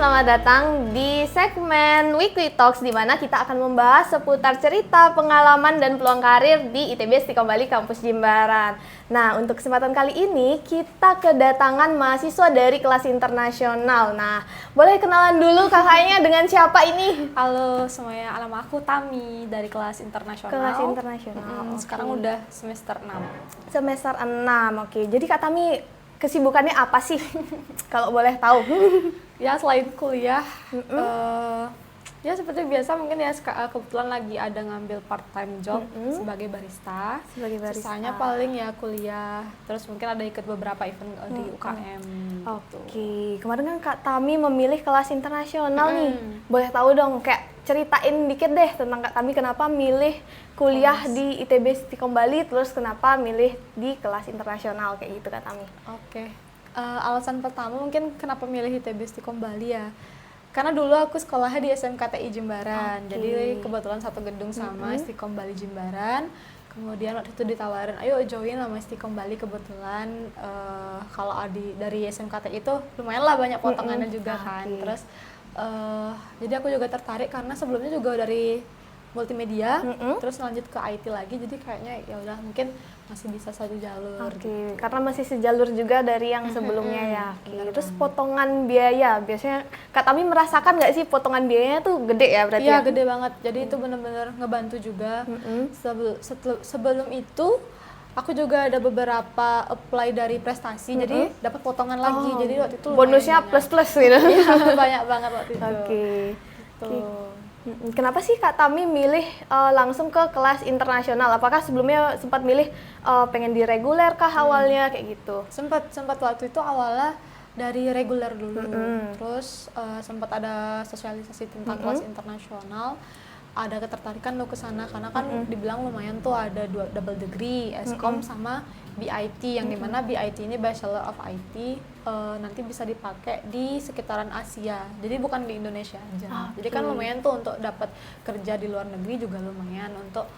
selamat datang di segmen Weekly Talks di mana kita akan membahas seputar cerita, pengalaman, dan peluang karir di ITB Istiqomah Bali Kampus Jimbaran. Nah, untuk kesempatan kali ini kita kedatangan mahasiswa dari kelas internasional. Nah, boleh kenalan dulu kakaknya dengan siapa ini? Halo semuanya, nama aku Tami dari kelas internasional. Kelas internasional. Sekarang udah semester 6. Semester 6, oke. Jadi Kak Tami, kesibukannya apa sih? Kalau boleh tahu. Ya selain kuliah, ya seperti biasa mungkin ya kebetulan lagi ada ngambil part time job sebagai barista. Sisanya paling ya kuliah, terus mungkin ada ikut beberapa event di UKM. Oke, kemarin kan Kak Tami memilih kelas internasional nih. Boleh tahu dong, kayak ceritain dikit deh tentang Kak Tami kenapa milih kuliah di ITB Istiqomah Bali, terus kenapa milih di kelas internasional kayak gitu Kak Tami. Oke. Alasan pertama mungkin kenapa milih ITB Istiqomah Bali ya, karena dulu aku sekolahnya di SMKTI Jimbaran, jadi kebetulan satu gedung sama Istiqomah Bali Jimbaran. Kemudian waktu itu ditawarin, ayo join sama Istiqomah Bali, kebetulan kalau dari SMKTI itu lumayan lah banyak potongannya juga kan. Terus jadi aku juga tertarik karena sebelumnya juga dari multimedia, terus lanjut ke IT lagi, jadi kayaknya ya udah mungkin masih bisa satu jalur. Oke, karena masih sejalur juga dari yang sebelumnya ya. Terus potongan biaya, biasanya Kak Tami merasakan nggak sih potongan biayanya tuh gede ya berarti? Iya, gede banget. Jadi itu benar-benar ngebantu juga. Sebelum itu aku juga ada beberapa apply dari prestasi, jadi dapat potongan lagi. Jadi waktu itu bonusnya plus-plus gitu. Iya, banyak banget waktu itu. Oke. Kenapa sih Kak Tami milih langsung ke kelas internasional? Apakah sebelumnya sempat milih pengen di reguler kah awalnya kayak gitu? Sempat waktu itu awalnya dari reguler dulu. Terus sempat ada sosialisasi tentang kelas internasional. Ada ketertarikan lo ke sana karena kan dibilang lumayan tuh ada double degree, Eskom sama BIT, yang dimana BIT ini Bachelor of IT, nanti bisa dipakai di sekitaran Asia, jadi bukan di Indonesia aja. Jadi kan lumayan tuh untuk dapat kerja di luar negeri juga lumayan untuk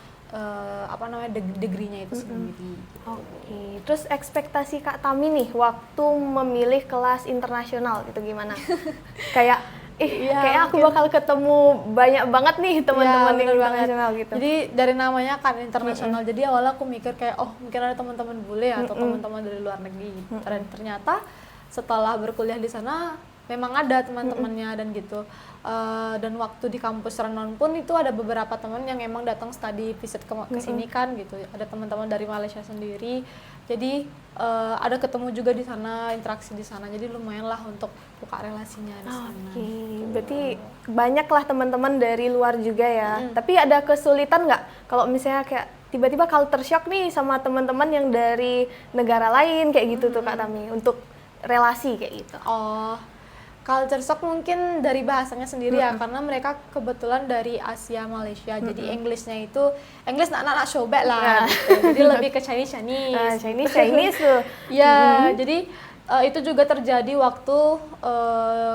degree-nya itu sendiri. Oke. Terus ekspektasi Kak Tami nih waktu memilih kelas internasional gitu gimana? Kayak kayak aku bakal ketemu banyak banget nih teman-teman yang internasional gitu. Jadi dari namanya kan internasional, jadi awalnya aku mikir kayak mungkin ada teman-teman bule atau teman-teman dari luar negeri gitu. Dan ternyata setelah berkuliah di sana memang ada teman-temannya dan gitu. Dan waktu di kampus Renon pun itu ada beberapa teman yang emang datang study visit ke sini kan gitu. Ada teman-teman dari Malaysia sendiri. Jadi ada ketemu juga di sana, interaksi di sana. Jadi lumayan lah untuk buka relasinya di sana. Oke, berarti banyak lah teman-teman dari luar juga ya. Tapi ada kesulitan nggak kalau misalnya kayak tiba-tiba culture shock nih sama teman-teman yang dari negara lain kayak gitu tuh Kak Tami untuk relasi kayak gitu? Culture shock mungkin dari bahasanya sendiri ya, karena mereka kebetulan dari Asia Malaysia, jadi Englishnya itu English anak-anak sobek lah, gitu. Jadi lebih ke Chinese. Chinese tuh. Ya, jadi itu juga terjadi waktu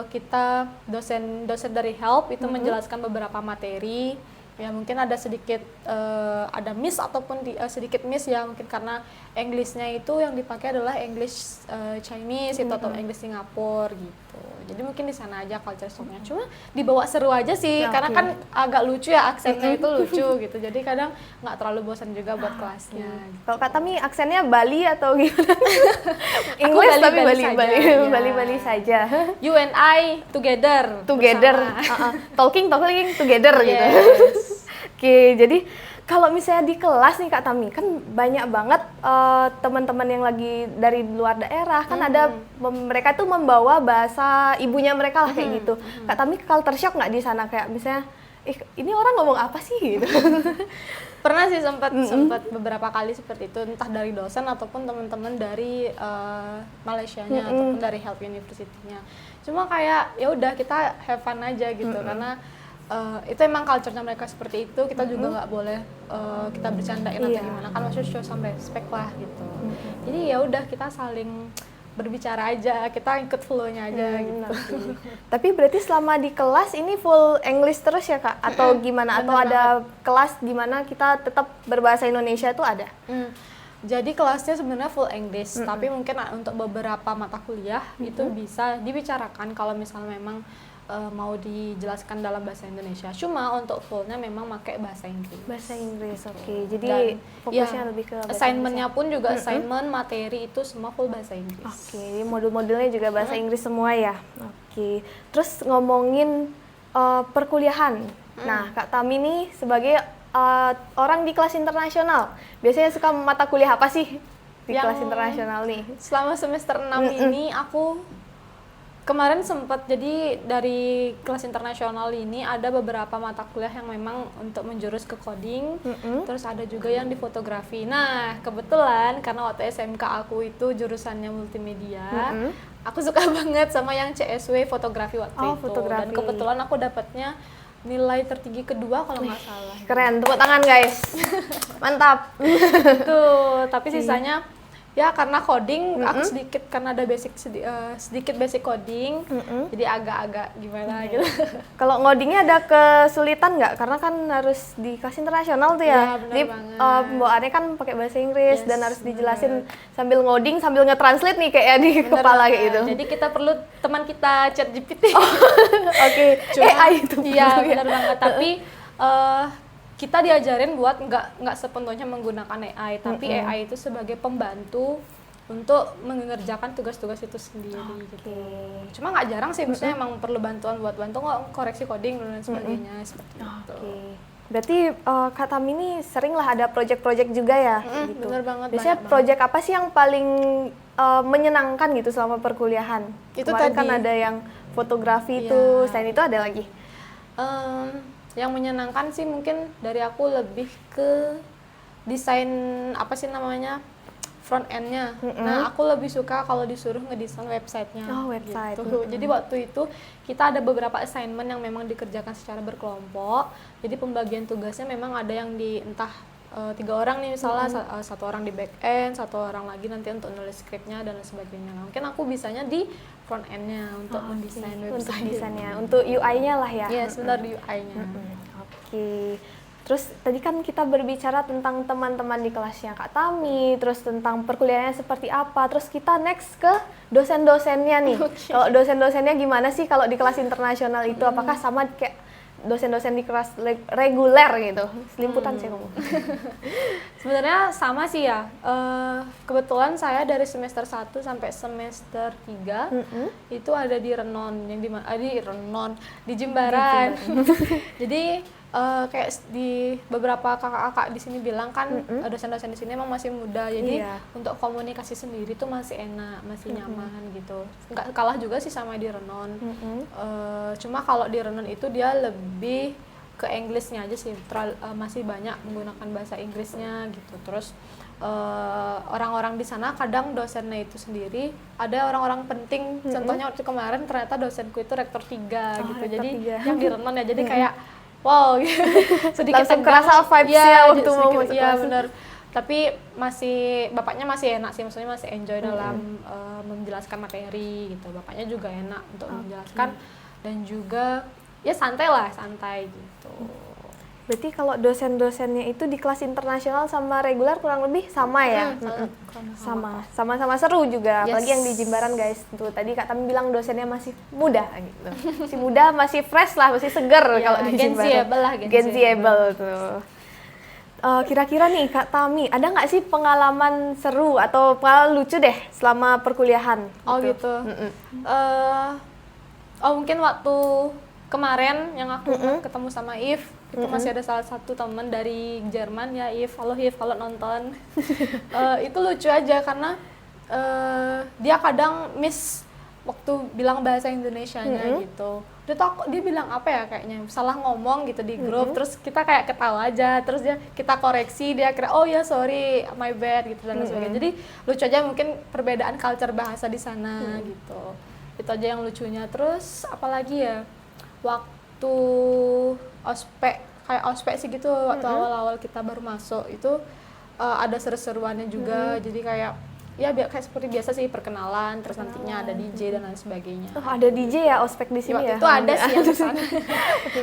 kita dosen dari HELP itu menjelaskan beberapa materi. Ya mungkin ada sedikit ada miss ataupun sedikit miss ya, mungkin karena Englishnya itu yang dipakai adalah English Chinese itu atau English Singapura gitu. Jadi mungkin di sana aja culture shock-nya. Cuma dibawa seru aja sih, karena kan agak lucu ya, aksennya itu lucu gitu. Jadi kadang nggak terlalu bosan juga buat kelasnya. Kalau Kak Tami aksennya Bali atau gimana? English tapi Bali saja. You and I together. Talking together gitu. Oke, jadi kalau misalnya di kelas nih Kak Tami, kan banyak banget teman-teman yang lagi dari luar daerah, kan ada mereka tuh membawa bahasa ibunya mereka lah kayak gitu. Kak Tami culture shock nggak di sana kayak misalnya, ini orang ngomong apa sih gitu? Pernah sih sempat beberapa kali seperti itu, entah dari dosen ataupun teman-teman dari Malaysianya ataupun dari HELP University-nya. Cuma kayak ya udah kita have fun aja gitu, karena itu emang culture-nya mereka seperti itu, kita juga nggak boleh kita bercandain atau gimana, kan maksudnya show some respect lah gitu. Jadi ya udah kita saling berbicara aja, kita ikut flow-nya aja gitu. Tapi berarti selama di kelas ini full English terus ya Kak? Atau gimana? Atau ada kelas di mana kita tetap berbahasa Indonesia tuh ada? Jadi kelasnya sebenarnya full English, tapi mungkin untuk beberapa mata kuliah itu bisa dibicarakan kalau misalnya memang mau dijelaskan dalam bahasa Indonesia. Cuma untuk fullnya memang pakai bahasa Inggris. Bahasa Inggris, oke. Jadi fokusnya lebih ke bahasa assignmentnya pun juga assignment materi itu semua full bahasa Inggris. Oke, jadi modul-modulnya juga bahasa Inggris semua ya. Oke. Terus ngomongin perkuliahan. Nah, Kak Tami nih sebagai orang di kelas internasional, biasanya suka mata kuliah apa sih di kelas internasional nih? Selama semester 6 ini aku kemarin sempat, jadi dari kelas internasional ini ada beberapa mata kuliah yang memang untuk menjurus ke coding, terus ada juga yang di fotografi. Nah, kebetulan karena waktu SMK aku itu jurusannya multimedia, aku suka banget sama yang CSW fotografi waktu itu. Fotografi. Dan kebetulan aku dapatnya nilai tertinggi kedua kalau nggak salah. Keren, tepuk tangan guys. Mantap. Tuh, tapi sisanya ya karena coding aku sedikit, karena ada sedikit basic coding, jadi agak-agak gimana gitu. Kalau ngodingnya ada kesulitan nggak? Karena kan harus di kelas internasional tuh ya. Jadi pembawaannya kan pakai bahasa Inggris dan harus dijelasin sambil ngoding sambil nge-translate nih kayak di kepala kayak gitu. Jadi kita perlu teman kita ChatGPT. Oke. AI itu. Iya, benar banget. Tapi kita diajarin buat nggak sepenuhnya menggunakan AI, tapi AI itu sebagai pembantu untuk mengerjakan tugas-tugas itu sendiri gitu. Cuma nggak jarang sih, maksudnya emang perlu bantuan buat bantu koreksi coding dan sebagainya seperti itu. Berarti Kak Tami ini sering lah ada project-project juga ya? Gitu. Bener banget. Biasanya project apa sih yang paling menyenangkan gitu selama perkuliahan? Itu kemarin tadi kan ada yang fotografi itu, selain itu ada lagi? Yang menyenangkan sih mungkin dari aku lebih ke desain, apa sih namanya, front end-nya. Nah, aku lebih suka kalau disuruh ngedesain website-nya. Website. Gitu. Jadi waktu itu kita ada beberapa assignment yang memang dikerjakan secara berkelompok. Jadi pembagian tugasnya memang ada yang di entah 3 orang nih misalnya, satu orang di back end, satu orang lagi nanti untuk nulis skripnya dan sebagainya. Nah, mungkin aku bisanya di front end-nya untuk mendesain website. Untuk desainnya, untuk UI-nya lah ya. Iya, sebenarnya di UI-nya. Oke. Terus tadi kan kita berbicara tentang teman-teman di kelasnya Kak Tami, terus tentang perkuliahannya seperti apa. Terus kita next ke dosen-dosennya nih. Kalau dosen-dosennya gimana sih kalau di kelas internasional itu? Apakah sama kayak dosen-dosen di kelas reguler gitu? Selimputan sih kamu. Sebenarnya sama sih ya. Kebetulan saya dari semester 1 sampai semester 3 itu ada di Renon, yang di Jimbaran. Jadi kayak di beberapa kakak-kakak di sini bilang kan dosen-dosen di sini emang masih muda, jadi untuk komunikasi sendiri tuh masih enak, masih nyaman gitu. Nggak kalah juga sih sama di Renon. Cuma kalau di Renon itu dia lebih ke Inggrisnya aja sih, masih banyak menggunakan bahasa Inggrisnya gitu. Terus orang-orang di sana kadang dosennya itu sendiri ada orang-orang penting. Contohnya waktu kemarin ternyata dosenku itu rektor 3 gitu. Rektor jadi 3. yang di Renon ya, jadi kayak wow gitu. Sedikit langsung tegang. kerasa vibes-nya waktu mau masuk Iya kelas. bener. Tapi bapaknya masih enak sih, maksudnya masih enjoy dalam menjelaskan materi gitu. Bapaknya juga enak untuk menjelaskan dan juga ya santai gitu. Berarti kalau dosen-dosennya itu di kelas internasional sama reguler kurang lebih sama ya? Sama-sama seru juga, apalagi yang di Jimbaran guys. Tuh tadi Kak Tami bilang dosennya masih muda gitu. Masih muda, masih fresh lah, masih seger kalau di Jimbaran. Genziable tuh. Kira-kira nih Kak Tami, ada nggak sih pengalaman seru atau pengalaman lucu deh selama perkuliahan? Gitu. Mungkin waktu kemarin yang aku ketemu sama If, itu masih ada salah satu teman dari Jerman ya, If. Halo If, kalau nonton. Itu lucu aja karena dia kadang miss waktu bilang bahasa Indonesianya gitu. Dia bilang apa ya, kayaknya salah ngomong gitu di grup, terus kita kayak ketawa aja, terus kita koreksi, dia kira oh ya sorry my bad gitu dan sebagainya. Jadi lucu aja mungkin perbedaan culture bahasa di sana gitu. Itu aja yang lucunya. Terus apalagi ya, waktu ospek sih gitu, waktu awal-awal kita baru masuk itu ada seru-seruannya juga. Jadi kayak ya kayak seperti biasa sih, perkenalan, terus nantinya ada DJ dan lain sebagainya. Ada DJ ya ospek di sini ya? Itu ada sih yang kesana.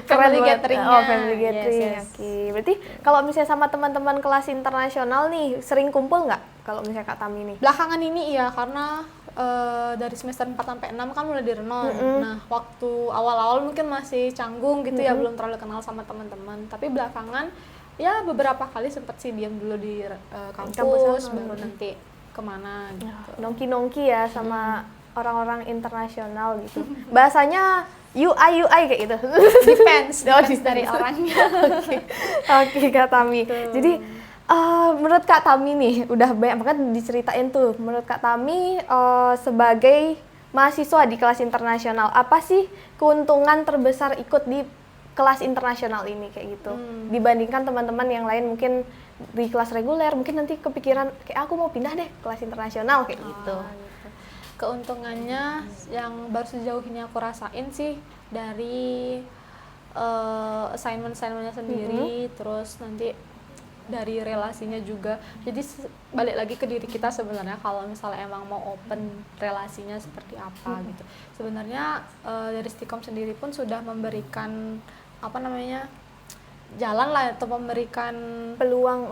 Family gathering-nya. Family gathering. Oke. Berarti kalau misalnya sama teman-teman kelas internasional nih, sering kumpul nggak kalau misalnya Kak Tami nih? Belakangan ini iya, karena dari semester 4 sampai 6 kan mulai direnon. Nah, waktu awal-awal mungkin masih canggung gitu ya, belum terlalu kenal sama teman-teman. Tapi belakangan ya beberapa kali sempat sih diam dulu di kampus, baru nanti kemana gitu. Nongki-nongki ya sama orang-orang internasional gitu. Bahasanya UI kayak gitu. Depends dari orangnya. Oke, Kak Tami. Jadi menurut Kak Tami nih, udah banyak banget diceritain tuh. Menurut Kak Tami sebagai mahasiswa di kelas internasional, apa sih keuntungan terbesar ikut di kelas internasional ini kayak gitu? Dibandingkan teman-teman yang lain mungkin di kelas reguler, mungkin nanti kepikiran kayak aku mau pindah deh kelas internasional kayak gitu. Gitu. Keuntungannya yang baru sejauh ini aku rasain sih dari assignment-assignmentnya sendiri, terus nanti dari relasinya juga. Jadi balik lagi ke diri kita sebenarnya, kalau misalnya emang mau open relasinya seperti apa gitu. Sebenarnya dari Stikom sendiri pun sudah memberikan jalan lah, atau memberikan peluang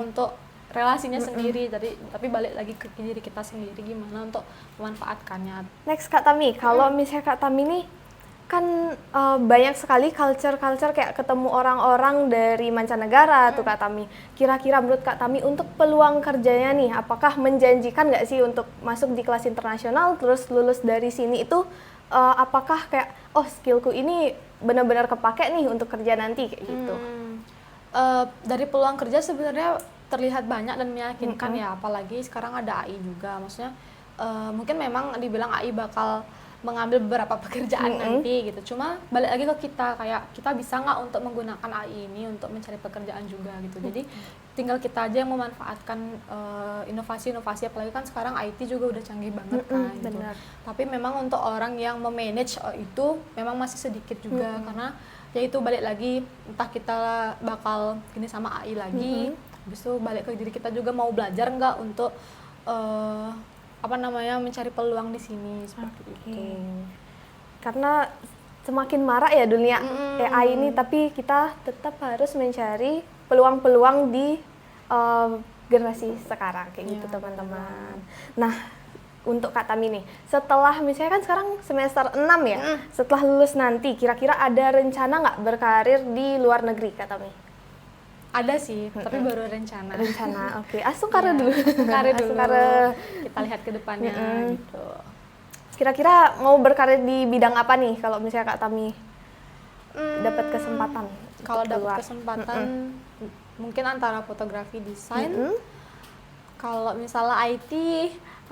untuk relasinya sendiri. Tapi balik lagi ke diri kita sendiri gimana untuk memanfaatkannya. Next Kak Tami, kalau misalnya Kak Tami nih kan banyak sekali culture kayak ketemu orang-orang dari mancanegara tuh Kak Tami. Kira-kira menurut Kak Tami untuk peluang kerjanya nih, apakah menjanjikan nggak sih untuk masuk di kelas internasional, terus lulus dari sini itu apakah kayak skillku ini benar-benar kepake nih untuk kerja nanti kayak gitu? Dari peluang kerja sebenarnya terlihat banyak dan meyakinkan ya, apalagi sekarang ada AI juga. Maksudnya mungkin memang dibilang AI bakal mengambil beberapa pekerjaan nanti gitu. Cuma balik lagi ke kita, kayak kita bisa nggak untuk menggunakan AI ini untuk mencari pekerjaan juga gitu. Jadi tinggal kita aja yang memanfaatkan inovasi-inovasi, apalagi kan sekarang IT juga udah canggih banget kan gitu. Tapi memang untuk orang yang memanage itu memang masih sedikit juga, karena ya itu balik lagi, entah kita bakal gini sama AI lagi, habis itu balik ke diri kita juga, mau belajar nggak untuk mencari peluang di sini seperti itu. Karena semakin marak ya dunia AI ini, tapi kita tetap harus mencari peluang-peluang di generasi sekarang kayak gitu teman-teman. Nah, untuk Kak Tami nih, setelah misalnya kan sekarang semester 6 ya, setelah lulus nanti kira-kira ada rencana nggak berkarir di luar negeri Kak Tami? Ada sih, tapi baru rencana. Oke. Asungkara dulu. Asungkara. Kita lihat ke depannya gitu. Kira-kira mau berkarir di bidang apa nih kalau misalnya Kak Tami dapat kesempatan? Kalau dapat kesempatan mungkin antara fotografi, desain. Kalau misalnya IT,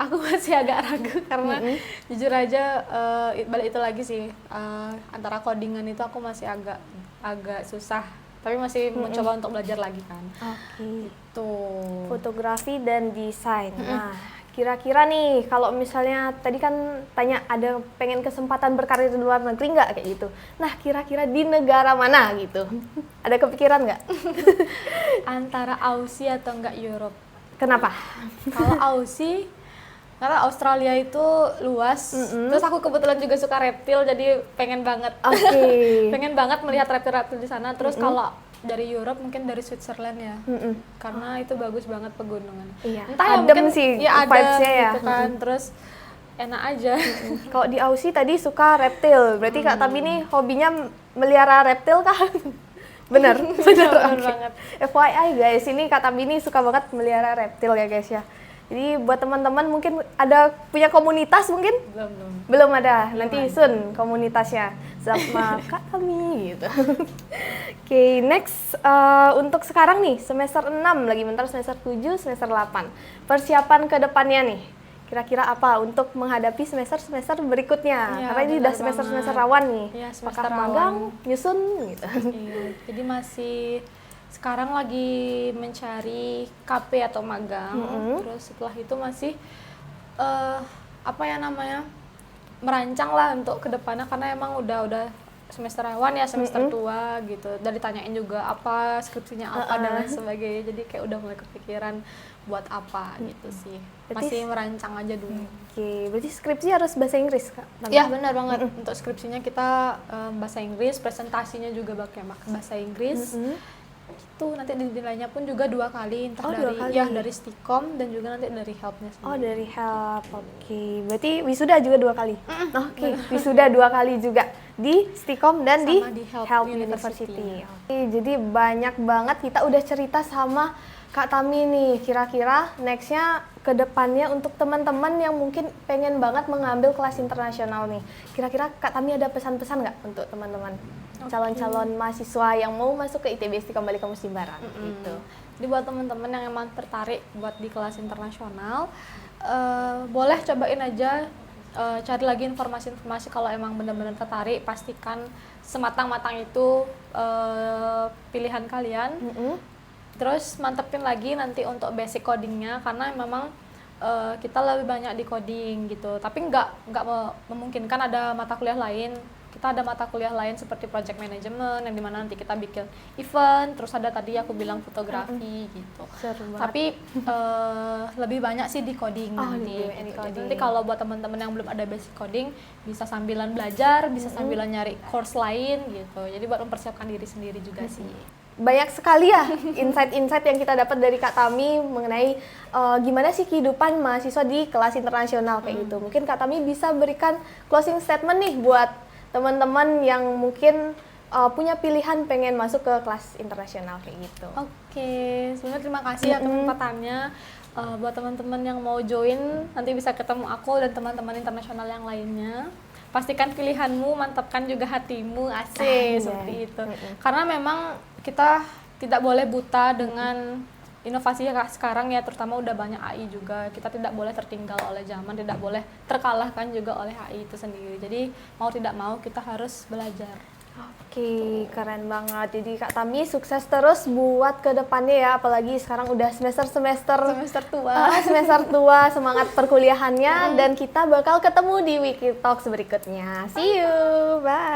aku masih agak ragu karena jujur aja balik itu lagi sih, antara codingan itu aku masih agak susah. Tapi masih mencoba untuk belajar lagi kan. Itu fotografi dan desain. Nah, kira-kira nih kalau misalnya tadi kan tanya ada pengen kesempatan berkarir di luar negeri nggak kayak gitu. Nah, kira-kira di negara mana gitu? Ada kepikiran nggak? Antara Aussie atau enggak Europe. Kenapa? Kalau Aussie, karena Australia itu luas, terus aku kebetulan juga suka reptil, jadi pengen banget pengen banget melihat reptil-reptil di sana. Terus kalau dari Europe mungkin dari Switzerland ya, karena itu bagus banget pegunungan. Entah ya, mungkin sih ya ada gitu kan, terus enak aja. Kalau di Aussie tadi suka reptil, berarti Kak Tami nih hobinya melihara reptil kan? Bener banget. FYI guys, ini Kak Tami ini suka banget melihara reptil ya guys ya. Jadi buat teman-teman mungkin ada punya komunitas mungkin? Belum ada. Nanti soon komunitasnya sama Kak Tami gitu. Oke, next untuk sekarang nih semester 6 lagi bentar semester 7, semester 8. Persiapan ke depannya nih. Kira-kira apa untuk menghadapi semester-semester berikutnya? Karena ini udah semester-semester rawan nih. Ya, apakah magang, nyusun gitu. Jadi masih sekarang lagi mencari KP atau magang, terus setelah itu masih merancang lah untuk kedepannya, karena emang udah semester awan ya, semester tua gitu. Dan ditanyain juga apa skripsinya apa dan lain sebagainya, jadi kayak udah mulai kepikiran buat apa gitu sih. Masih merancang aja dulu. Oke, berarti skripsi harus bahasa Inggris Kak? Ya benar banget. Untuk skripsinya kita bahasa Inggris, presentasinya juga pakai bahasa Inggris. Itu nanti dinilainya pun juga 2 kali, entah Oh, dari 2 kali. ya dari Stikom dan juga nanti dari helpnya sendiri. Oh, dari help. Oke. Berarti wisuda juga 2 kali. Oke, wisuda 2 kali juga di Stikom dan di Sama di Help Help University. University. Oke, jadi banyak banget kita udah cerita sama Kak Tami nih. Kira-kira nextnya ke depannya untuk teman-teman yang mungkin pengen banget mengambil kelas internasional nih. Kira-kira Kak Tami ada pesan-pesan nggak untuk teman-teman calon-calon mahasiswa yang mau masuk ke ITB Istiqom Bali Kampus Jimbaran gitu. Jadi buat teman-teman yang emang tertarik buat di kelas internasional, boleh cobain aja, cari lagi informasi-informasi. Kalau emang benar-benar tertarik, pastikan sematang-matang itu pilihan kalian. Terus mantepin lagi nanti untuk basic codingnya, karena memang kita lebih banyak di coding gitu. Tapi nggak memungkinkan ada mata kuliah lain. Kita ada mata kuliah lain seperti project management, yang dimana nanti kita bikin event, terus ada tadi aku bilang fotografi gitu. Seru banget. Tapi lebih banyak sih di coding nanti. lebih banyak di Gitu. coding. Nanti kalau buat teman-teman yang belum ada basic coding, bisa sambilan belajar, bisa sambilan nyari course lain gitu. Jadi buat mempersiapkan diri sendiri juga sih. Banyak sekali ya insight-insight yang kita dapat dari Kak Tami mengenai gimana sih kehidupan mahasiswa di kelas internasional kayak gitu. Mungkin Kak Tami bisa berikan closing statement nih buat teman-teman yang mungkin punya pilihan pengen masuk ke kelas internasional kayak gitu. Oke, sebenarnya terima kasih ya kesempatannya. Buat teman-teman yang mau join, nanti bisa ketemu aku dan teman-teman internasional yang lainnya. Pastikan pilihanmu, mantapkan juga hatimu, asik seperti itu. Karena memang kita tidak boleh buta dengan inovasi sekarang ya, terutama udah banyak AI juga. Kita tidak boleh tertinggal oleh zaman, tidak boleh terkalahkan juga oleh AI itu sendiri. Jadi mau tidak mau kita harus belajar. Oke, keren banget. Jadi Kak Tami sukses terus buat ke depannya ya, apalagi sekarang udah semester tua. semester tua, semangat perkuliahannya dan kita bakal ketemu di Wiki Talks berikutnya. See you. Bye.